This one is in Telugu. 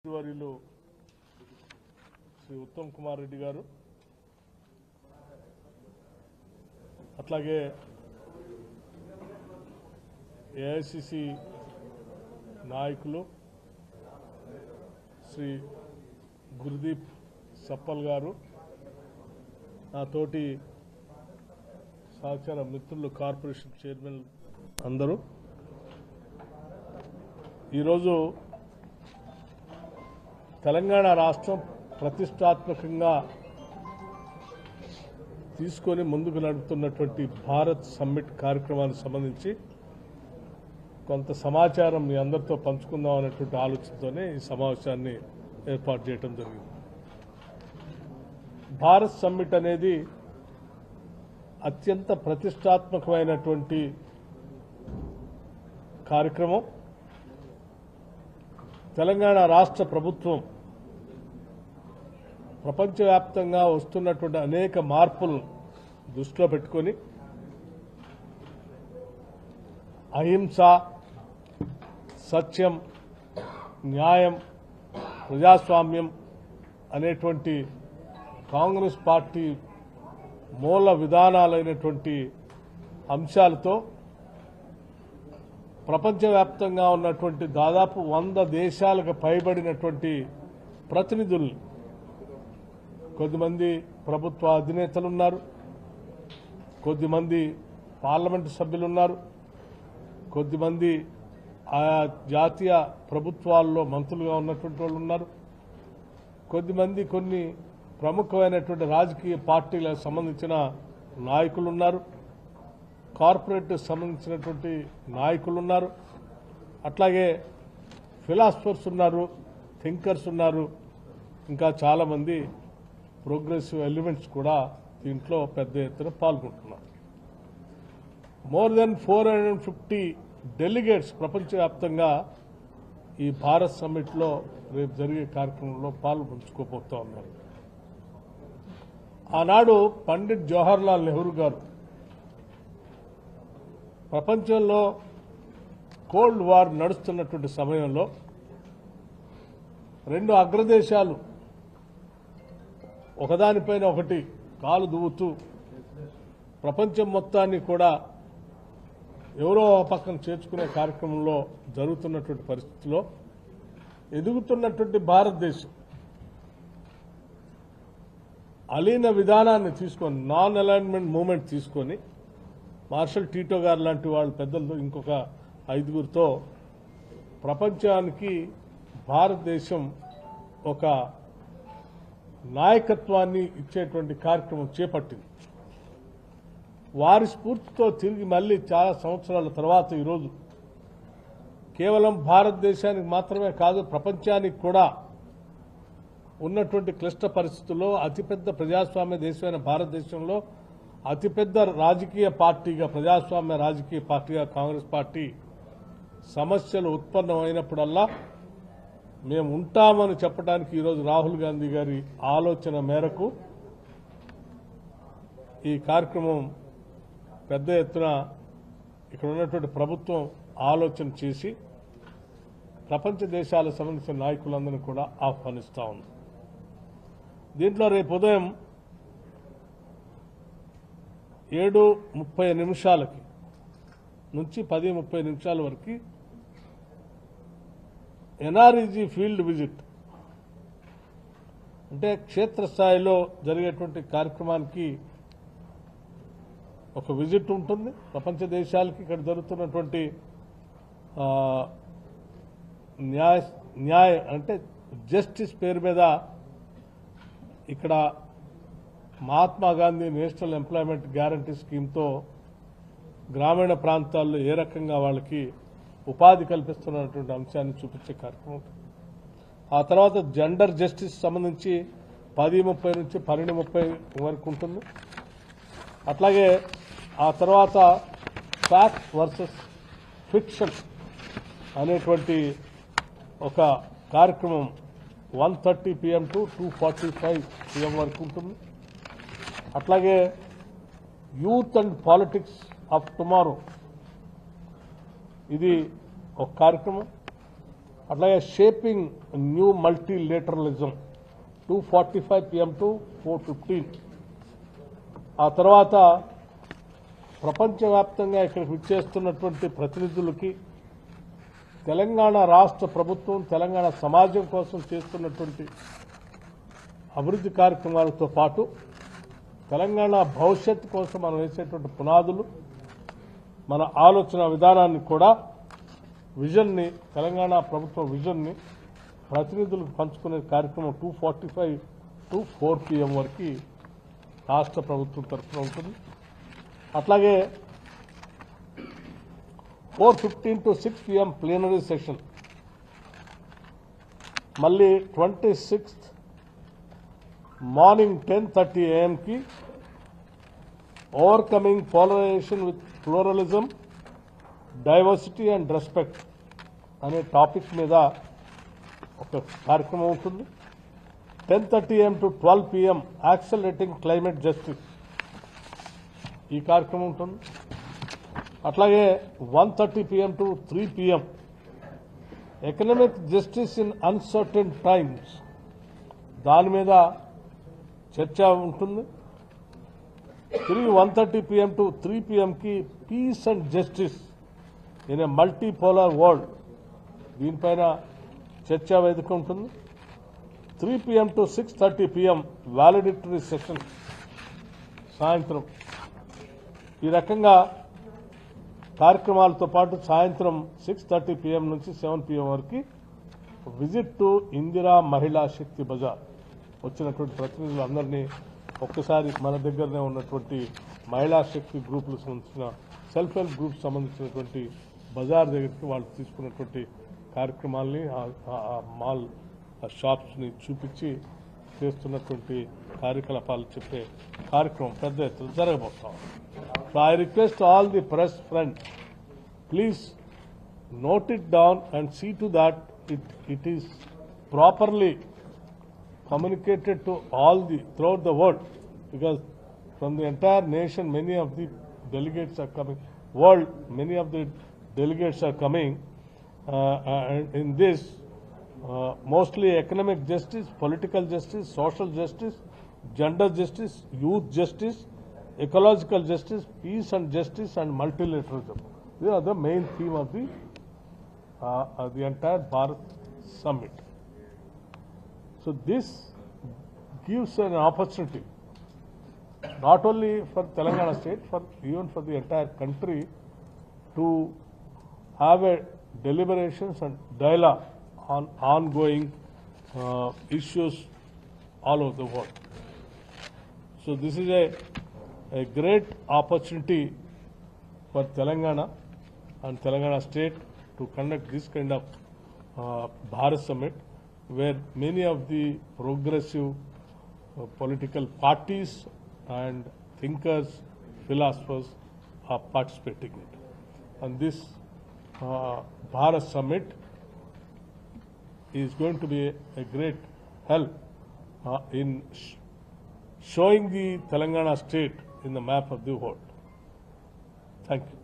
వర్యులు శ్రీ ఉత్తమ్ కుమార్ రెడ్డి గారు, అట్లాగే ఏఐసిసి నాయకులు శ్రీ గురుదీప్ సప్పల్ గారు, నా తోటి సహచర మిత్రులు కార్పొరేషన్ చైర్మన్ అందరూ ఈరోజు తెలంగాణ రాష్ట్రం ప్రతిష్టాత్మకంగా తీసుకొని ముందుకు నడుపుతున్నటువంటి భారత్ సమ్మిట్ కార్యక్రమానికి సంబంధించి కొంత సమాచారం మీ అందరితో పంచుకుందాం అనేటువంటి ఆలోచనతోనే ఈ సమావేశాన్ని ఏర్పాటు చేయడం జరిగింది. భారత్ సమ్మిట్ అనేది అత్యంత ప్రతిష్టాత్మకమైనటువంటి కార్యక్రమం. తెలంగాణ రాష్ట్ర ప్రభుత్వం ప్రపంచవ్యాప్తంగా వస్తున్నటువంటి అనేక మార్పులను దృష్టిలో పెట్టుకొని అహింస, సత్యం, న్యాయం, ప్రజాస్వామ్యం అనేటువంటి కాంగ్రెస్ పార్టీ మూల విధానాలైనటువంటి అంశాలతో ప్రపంచవ్యాప్తంగా ఉన్నటువంటి దాదాపు 100 దేశాలకు పైబడినటువంటి ప్రతినిధులు, కొద్దిమంది ప్రభుత్వ అధినేతలున్నారు, కొద్దిమంది పార్లమెంటు సభ్యులున్నారు, కొద్దిమంది ఆయా జాతీయ ప్రభుత్వాల్లో మంత్రులుగా ఉన్నటువంటి వాళ్ళు ఉన్నారు, కొద్దిమంది కొన్ని ప్రముఖమైనటువంటి రాజకీయ పార్టీలకు సంబంధించిన నాయకులున్నారు, కార్పొరేట్ సంబంధించినటువంటి నాయకులు ఉన్నారు, అట్లాగే ఫిలాసఫర్స్ ఉన్నారు, థింకర్స్ ఉన్నారు, ఇంకా చాలామంది ప్రోగ్రెసివ్ ఎలిమెంట్స్ కూడా దీంట్లో పెద్ద ఎత్తున పాల్గొంటున్నారు. మోర్ దెన్ 450 డెలిగేట్స్ ప్రపంచవ్యాప్తంగా ఈ భారత్ సమ్మిట్లో రేపు జరిగే కార్యక్రమంలో పాల్గొంచుకోబోతా ఉన్నారు. ఆనాడు పండిట్ జవహర్లాల్ నెహ్రూ గారు ప్రపంచంలో కోల్డ్ వార్ నడుస్తున్నటువంటి సమయంలో 2 అగ్రదేశాలు ఒకదానిపైన ఒకటి కాలు దువ్వుతూ ప్రపంచం మొత్తాన్ని కూడా ఎవరో పక్కన చేర్చుకునే కార్యక్రమంలో జరుగుతున్నటువంటి పరిస్థితిలో ఎదుగుతున్నటువంటి భారతదేశం అలీన విధానాన్ని తీసుకొని, నాన్ అలైన్మెంట్ మూవ్మెంట్ తీసుకొని, మార్షల్ టీటో గారు లాంటి వాళ్ళు పెద్దలతో ఇంకొక 5గురితో ప్రపంచానికి భారతదేశం ఒక నాయకత్వాన్ని ఇచ్చేటువంటి కార్యక్రమం చేపట్టింది. వారి స్ఫూర్తితో తిరిగి మళ్ళీ చాలా సంవత్సరాల తర్వాత ఈరోజు కేవలం భారతదేశానికి మాత్రమే కాదు, ప్రపంచానికి కూడా ఉన్నటువంటి క్లిష్ట పరిస్థితుల్లో అతిపెద్ద ప్రజాస్వామ్య దేశమైన భారతదేశంలో అతిపెద్ద రాజకీయ పార్టీగా, ప్రజాస్వామ్య రాజకీయ పార్టీగా కాంగ్రెస్ పార్టీ సమస్యలు ఉత్పన్నమైనప్పుడల్లా మేము ఉంటామని చెప్పడానికి ఈరోజు రాహుల్ గాంధీ గారి ఆలోచన మేరకు ఈ కార్యక్రమం పెద్ద ఎత్తున ఇక్కడ ఉన్నటువంటి ప్రభుత్వం ఆలోచన చేసి ప్రపంచ దేశాలకు సంబంధించిన నాయకులందరినీ కూడా ఆహ్వానిస్తూ ఉంది. దీంట్లో రేపు ఉదయం 7:30 నుంచి 10:30 వరకు ఎన్ఆర్ఈజీ ఫీల్డ్ విజిట్, అంటే క్షేత్రస్థాయిలో జరిగేటువంటి కార్యక్రమానికి ఒక విజిట్ ఉంటుంది. ప్రపంచ దేశాలకి ఇక్కడ జరుగుతున్నటువంటి న్యాయ అంటే జస్టిస్ పేరు మీద ఇక్కడ Mahatma Gandhi national employment guarantee స్కీమ్తో గ్రామీణ ప్రాంతాల్లో ఏ రకంగా వాళ్ళకి ఉపాధి కల్పిస్తున్నటువంటి అంశాన్ని చూపించే కార్యక్రమం. ఆ తర్వాత జెండర్ జస్టిస్ సంబంధించి 10:30 నుంచి 12:30 వరకు ఉంటుంది. అట్లాగే ఆ తర్వాత ఫ్యాక్ట్ వర్సెస్ ఫిక్షన్ అనేటువంటి ఒక కార్యక్రమం 1:30 PM to 2:45 PM వరకు ఉంటుంది. అట్లాగే youth and politics of tomorrow, ఇది ఒక కార్యక్రమం. అట్లాగే shaping new multilateralism 2:45 PM to 4:15. ఆ తర్వాత ప్రపంచవ్యాప్తంగా ఇక్కడికి విచ్చేస్తున్నటువంటి ప్రతినిధులకి తెలంగాణ రాష్ట్ర ప్రభుత్వం తెలంగాణ సమాజం కోసం చేస్తున్నటువంటి అభివృద్ధి కార్యక్రమాలతో పాటు తెలంగాణ భవిష్యత్తు కోసం మనం వేసేటువంటి పునాదులు మన ఆలోచన విధానాన్ని కూడా విజన్ని తెలంగాణ ప్రభుత్వ విజన్ని ప్రతినిధులకు పంచుకునే కార్యక్రమం 2:45 to 4 PM వరకు రాష్ట్ర ప్రభుత్వం తరఫున ఉంటుంది. అట్లాగే 4:15 to 6 PM ప్లీనరీ సెషన్. మళ్ళీ 26th మార్నింగ్ 10:30 AM కి overcoming polarisation with pluralism diversity and respect అనే టాపిక్ మీద ఒక కార్యక్రమం ఉంటుంది. 10:30 AM to 12 PM accelerating climate justice ఈ కార్యక్రమం ఉంటుంది. అట్లాగే 1:30 PM to 3 PM economic justice in uncertain times దాని మీద చర్చ ఉంటుంది. తిరిగి 1:30 PM to 3 PM కి peace and justice in a multipolar world దీనిపైన చర్చా వేదిక ఉంటుంది. 3 PM to 6:30 PM valedictory session సాయంత్రం. ఈ రకంగా కార్యక్రమాలతో పాటు సాయంత్రం 6:30 PM నుంచి 7 PM వరకు విజిట్ టు ఇందిరా మహిళా శక్తి బజార్. వచ్చినటువంటి ప్రతినిధులందరినీ ఒక్కసారి మన దగ్గరనే ఉన్నటువంటి మహిళా శక్తి గ్రూపులు సంబంధించిన సెల్ఫ్ హెల్ప్ గ్రూప్ సంబంధించినటువంటి బజార్ దగ్గరికి వాళ్ళు తీసుకున్నటువంటి కార్యక్రమాల్ని మాల్ షాప్స్ని చూపించి చేస్తున్నటువంటి కార్యకలాపాలు చెప్పే కార్యక్రమం పెద్ద ఎత్తున జరగబోతాం. So I request all the press friends, please note it down and see to that it is properly communicated to all throughout the world, because from the entire nation many of the delegates are coming. Many of the delegates are coming, and in this mostly economic justice, political justice, social justice, gender justice, youth justice, ecological justice, peace and justice, and multilateralism. These are the main theme of the entire Bharat Summit. So this gives an opportunity not only for Telangana state, even for the entire country to have a deliberations and dialogue on ongoing issues all over the world. So this is a great opportunity for Telangana and Telangana state to conduct this kind of Bharat Summit, where many of the progressive political parties and thinkers, philosophers are participating in it. And this Bharat Summit is going to be a great help in showing the Telangana state in the map of the world. Thank you.